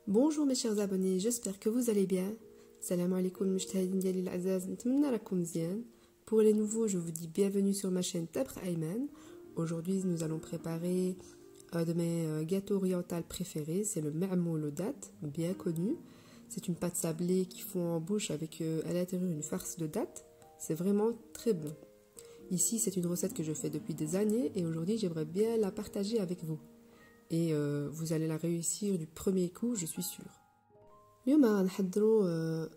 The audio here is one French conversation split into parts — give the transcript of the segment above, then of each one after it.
Bonjour mes chers abonnés, j'espère que vous allez bien. Salam alaikum mujtahidin ديالي الأعزاز, نتمنى راكم مزيان. Pour les nouveaux, je vous dis bienvenue sur ma chaîne Tabr Ayman. Aujourd'hui, nous allons préparer un de mes gâteaux orientaux préférés, c'est le ma'moul aux dattes, bien connu. C'est une pâte sablée qui fond en bouche avec à l'intérieur une farce de dattes. C'est vraiment très bon. Ici, c'est une recette que je fais depuis des années et aujourd'hui, j'aimerais bien la partager avec vous. Et vous allez la réussir du premier coup, je suis sûre. اليوم غنحضروا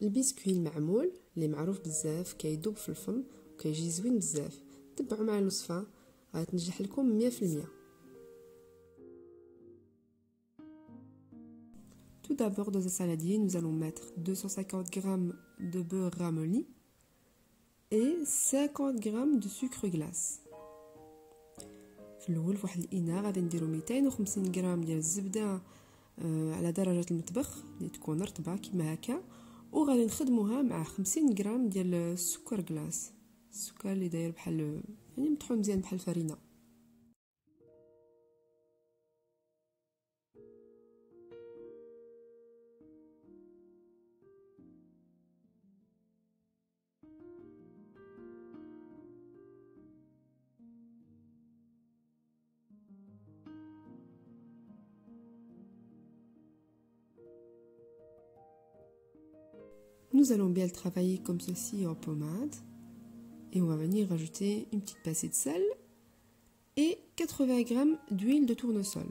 البسكوي المعمول اللي معروف بزاف كيذوب في الفم وكيجي زوين بزاف. تبعوا معايا الوصفه غتنجح لكم 100%. Tout d'abord, dans un saladier, nous allons mettre 250 g de beurre ramolli et 50 g de sucre glace. في الاول فواحد الاناء غادي نديرو 250 غرام ديال الزبده على درجه المطبخ اللي تكون رطبه كما هكا، وغادي نخدموها مع 50 غرام ديال السكر كلاص، السكر اللي داير بحال يعني مطحون مزيان بحال الفرينه. Nous allons bien le travailler comme ceci en pommade et on va venir rajouter une petite pincée de sel et 80 g d'huile de tournesol.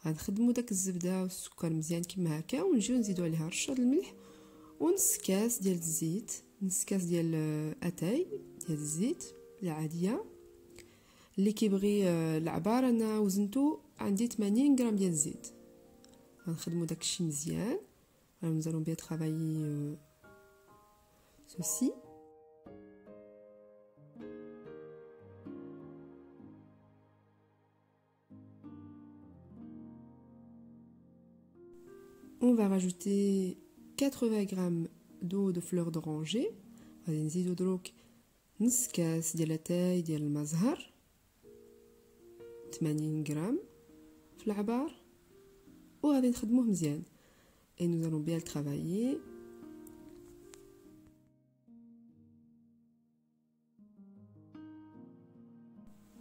غنخدموا داك الزبده والسكر مزيان كما هكا ونجيو نزيدو عليها رشه الملح ونص كاس ديال الزيت، نص كاس ديال اتاي ديال الزيت العاديه. اللي كيبغي العبار انا وزنتو عندي 80 غرام ديال الزيت. غنخدموا داكشي مزيان. Nous allons bien travailler ceci. On va rajouter 80 g d'eau de fleur d'oranger. غادي نزيدو دروك نص كاس ديال اتاي ديال المزهر 80 غرام في العبار وغادي نخدموه مزيان. Et nous allons bien le travailler.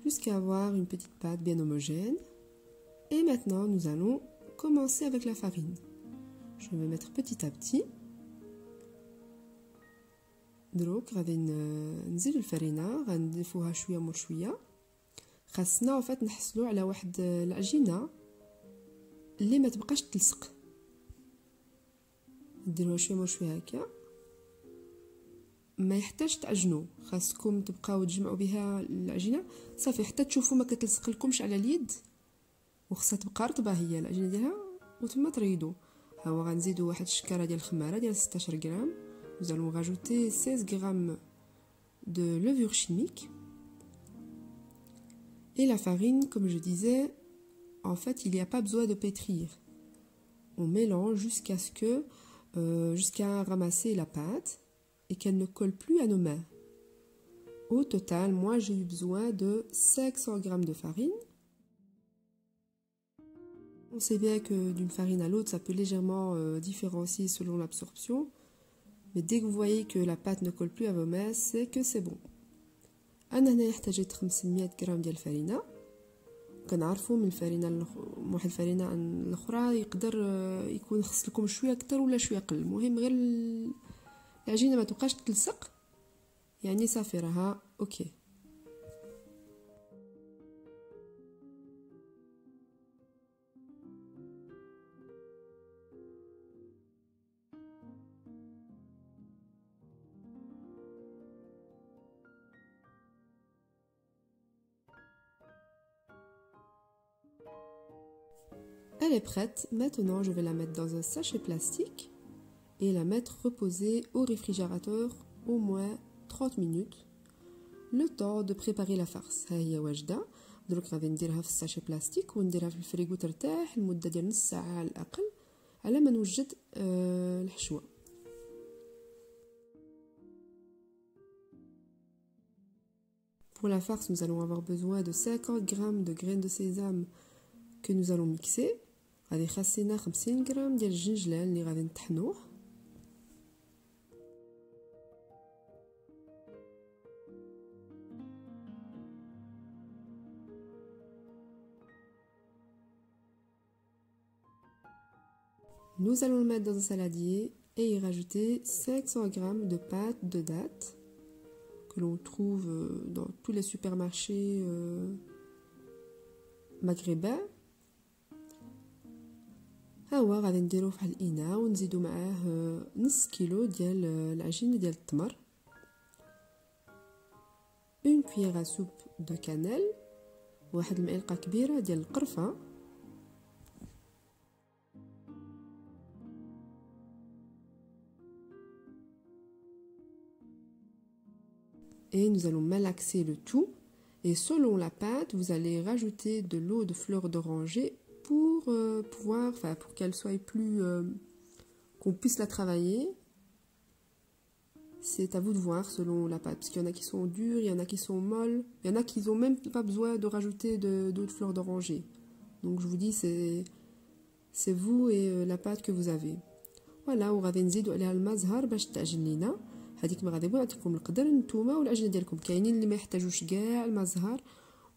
Jusqu'à avoir une petite pâte bien homogène. Et maintenant, nous allons commencer avec la farine. Je vais mettre petit à petit. دروك غادي نزيد الفرينه غنضيفوها شويه مور شويه. خاصنا وفات نحصلوا على واحد العجينه اللي ما تبقاش تلصق. ديروها شويه مور شويه هكا، ما يحتاج تعجنوا، خاصكم تبقاو تجمعوا بها العجينه صافي حتى تشوفوا ما كتلصق لكمش على اليد وخصها تبقى رطبه هي العجينه ديالها وتما تريدوا. ها هو غنزيدوا واحد الشكاره ديال الخماره ديال 16 غرام. Nous allons rajouter 16 g de levure chimique et la farine, comme je disais, en fait il n'y a pas besoin de pétrir. On mélange jusqu'à ramasser la pâte et qu'elle ne colle plus à nos mains. Au total, moi j'ai eu besoin de 500 g de farine. On sait bien que d'une farine à l'autre, ça peut légèrement différencier selon l'absorption. Mais dès que vous voyez que la pâte ne colle plus à vos mains, c'est que c'est bon. أنا هنا احتاجت 500 غرام ديال الفرينة. كنعرفوا من الفرينة واحد الفرينة الاخرى يقدر يكون خص لكم شويه اكثر ولا شويه اقل، المهم غير العجينه ما تبقاش تلصق يعني صافي راها اوكي. Elle est prête. Maintenant, je vais la mettre dans un sachet plastique et la mettre reposer au réfrigérateur au moins 30 minutes. Le temps de préparer la farce. ها هي واجده. دروك غادي نديرها في الساشي بلاستيك ونديرها في الفريغو ترتاح لمده ديال نص ساعه على الاقل على ما نوجد الحشوه. Pour la farce, nous allons avoir besoin de 50 g de graines de sésame que nous allons mixer. غادي خاصنا 50 غرام ديال الجنجلان اللي غادي نطحنوه. Nous allons le mettre dans un saladier et y rajouter 500 g de pâte de date que l'on trouve dans tous les supermarchés maghrébins. ها هو غادي نديروه في الاناء ونزيدو معاه نص كيلو ديال العجين ديال التمر، اون cuillère à soupe de cannelle، واحد المعلقه كبيره ديال القرفه، et nous allons malaxer le tout. Et selon la pâte, vous allez rajouter de l'eau de fleur d'oranger pour pour qu'elle soit plus, qu'on puisse la travailler. C'est à vous de voir selon la pâte, parce qu'il y en a qui sont dures, il y en a qui sont molles, il y en a qui n'ont même pas besoin de rajouter d'eau de fleur d'oranger. Donc je vous dis, c'est vous et la pâte que vous avez. Voilà, وغادي نزيدو عليها الماء زهر باش تعجن لينا. هذيك ما غادي نعطيكم القدر نتوما والعجينه ديالكم، كاينين اللي ما يحتاجوش كاع الماء زهر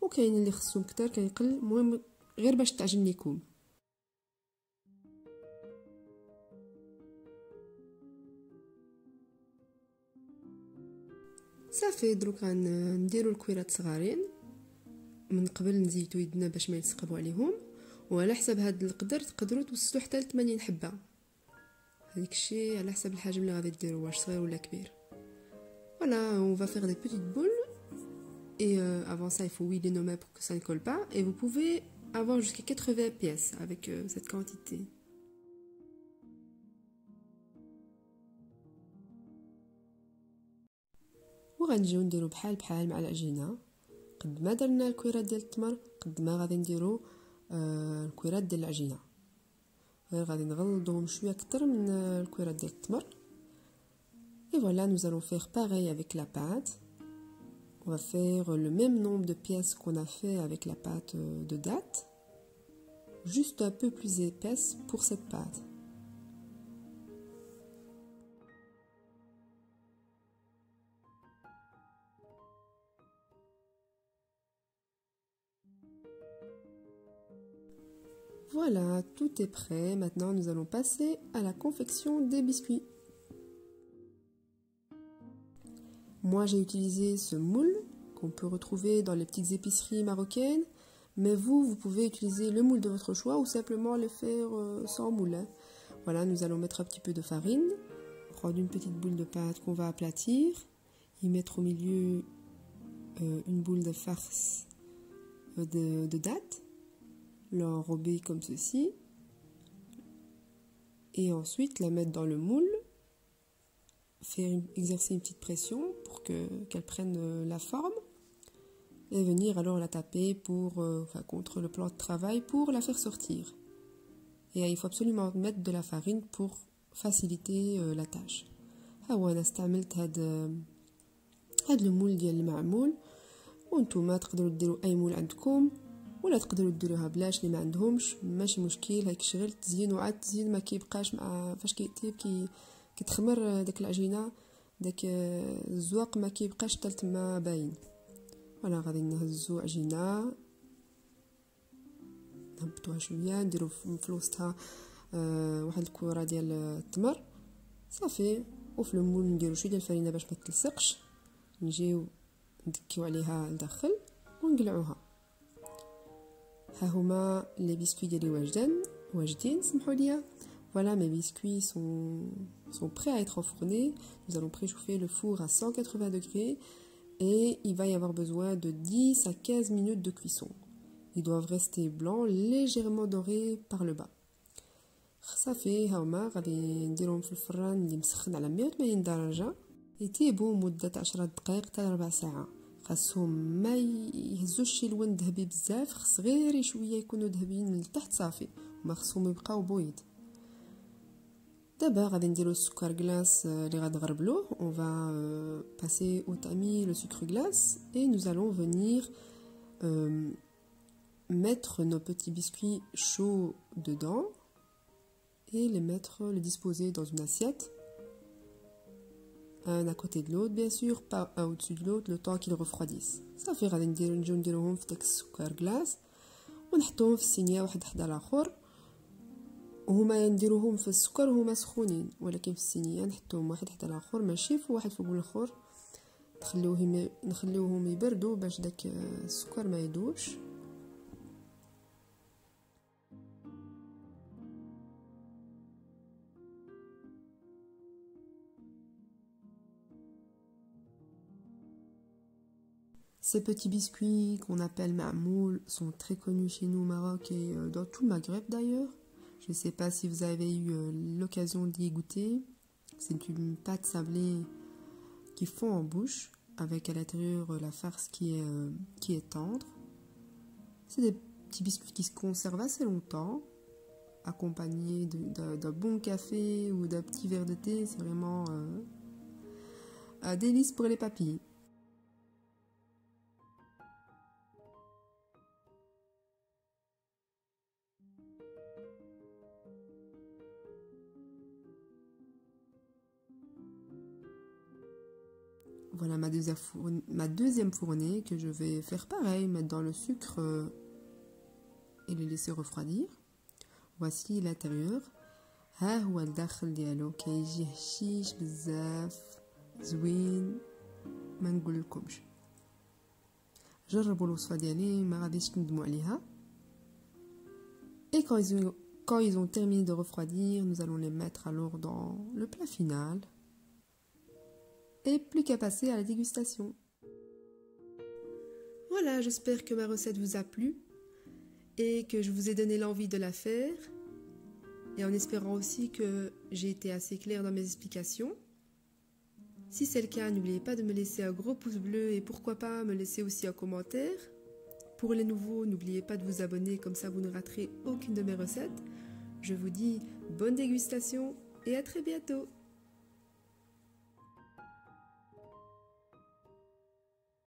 وكاينين اللي خصهم كتر كيقل، المهم غير باش تعجن لكم. صافي دروك غنديروا الكويرات صغارين، من قبل نزيدو يدنا باش ما يتسقبوا عليهم، وعلى حسب هاد القدر تقدروا توصلوا حتى ل 80 حبه. هذيك الشيء على حسب الحجم اللي غادي ديروا، واش صغير ولا كبير. Voilà, on va faire des petites boules et avant ça il faut huiler nos mains pour que ça ne colle pas, et vous pouvez avoir jusqu'à 80 pièces avec cette quantité. وغنجيو نديرو بحال مع العجينه، قد ما درنا الكويرات ديال التمر قد ما غادي نديرو الكويرات ديال العجينه، غير غادي نغلظوهم شويه اكثر من الكويرات ديال التمر. Et voilà, nous allons faire pareil avec la pâte. On va faire le même nombre de pièces qu'on a fait avec la pâte de date, juste un peu plus épaisse pour cette pâte. Voilà, tout est prêt. Maintenant, nous allons passer à la confection des biscuits. Moi, j'ai utilisé ce moule qu'on peut retrouver dans les petites épiceries marocaines, mais vous pouvez utiliser le moule de votre choix ou simplement le faire sans moule. Voilà, nous allons mettre un petit peu de farine, prendre une petite boule de pâte qu'on va aplatir, y mettre au milieu une boule de farce de date, l'enrober comme ceci, et ensuite la mettre dans le moule, exercer une petite pression pour qu'elle prenne la forme, et venir alors la taper contre le plan de travail pour la faire sortir. Et il faut absolument mettre de la farine pour faciliter la tâche. أنا استعملت هاد المول ديال المعمول، وانتوما تقدروا ديروا اي مول عندكم ولا تقدروا ديروها بلاش اللي ما عندهمش، ماشي مشكل. هيك شغل تزيين وعاد تزيين ما كيبقاش مع فاش كتخمر داك العجينه داك الزواق ما كيبقاش حتى تما باين. ولا غادي نهزو عجينه نهبطوها شويه، نديرو في وسطها واحد الكره ديال التمر صافي، وفي المول نديرو شويه ديال الفرينه باش ما تلصقش، نجيو ندكيو عليها لداخل ونقلعوها. ها هما لي بسكوي ديالي واجدين سمحوا لي. Voilà, mes biscuits sont prêts à être enfournés. Nous allons préchauffer le four à 180 degrés et il va y avoir besoin de 10 à 15 minutes de cuisson. Ils doivent rester blancs, légèrement dorés par le bas. صافي ها هما غادي نديرهم في الفران اللي مسخن على 180 درجة يطيبوا مدة 10 دقائق حتى 4 ساعة. خاصهم ما يهزوش شي لون ذهبي بزاف، خص غير شويه يكونوا ذهبيين من التحت صافي، وما خصهم يبقاو بويض. دابا غادي نديرو السكر غلاس اللي غنغربلوه. On va passer au tamis le sucre glace et nous allons venir mettre nos petits biscuits chauds dedans et les disposer dans une assiette. Un à côté de l'autre, bien sûr, pas un au-dessus de l'autre, le temps qu'ils refroidissent. صافي غادي نديروهم في داك السكر كلاص ونحطوهم في الصينيه واحد حدا الاخر، وهما نديروهم في السكر وهما سخونين، ولكن في الصينيه نحطوهم واحد حدا الاخر ماشي في واحد فوق الاخر، نخليوهم يبردوا باش داك السكر ما يدوبش. Ces petits biscuits qu'on appelle ma'moul sont très connus chez nous au Maroc et dans tout le Maghreb d'ailleurs. Je ne sais pas si vous avez eu l'occasion d'y goûter. C'est une pâte sablée qui fond en bouche avec à l'intérieur la farce qui est tendre. C'est des petits biscuits qui se conservent assez longtemps, accompagnés d'un bon café ou d'un petit verre de thé. C'est vraiment un délice pour les papilles. Voilà ma deuxième fournée que je vais faire pareil, mettre dans le sucre et les laisser refroidir. Voici l'intérieur. ها هو الداخل ديالو كيجي هشيش بزاف زوين ما نقولكمش. جربوا الوصفه ديالي ما غاديش تندموا عليها. Et quand ils ont terminé de refroidir, nous allons les mettre alors dans le plat final. Et plus qu'à passer à la dégustation. Voilà, j'espère que ma recette vous a plu et que je vous ai donné l'envie de la faire, et en espérant aussi que j'ai été assez claire dans mes explications. Si c'est le cas, n'oubliez pas de me laisser un gros pouce bleu et pourquoi pas me laisser aussi un commentaire. Pour les nouveaux, n'oubliez pas de vous abonner, comme ça vous ne raterez aucune de mes recettes. Je vous dis bonne dégustation et à très bientôt.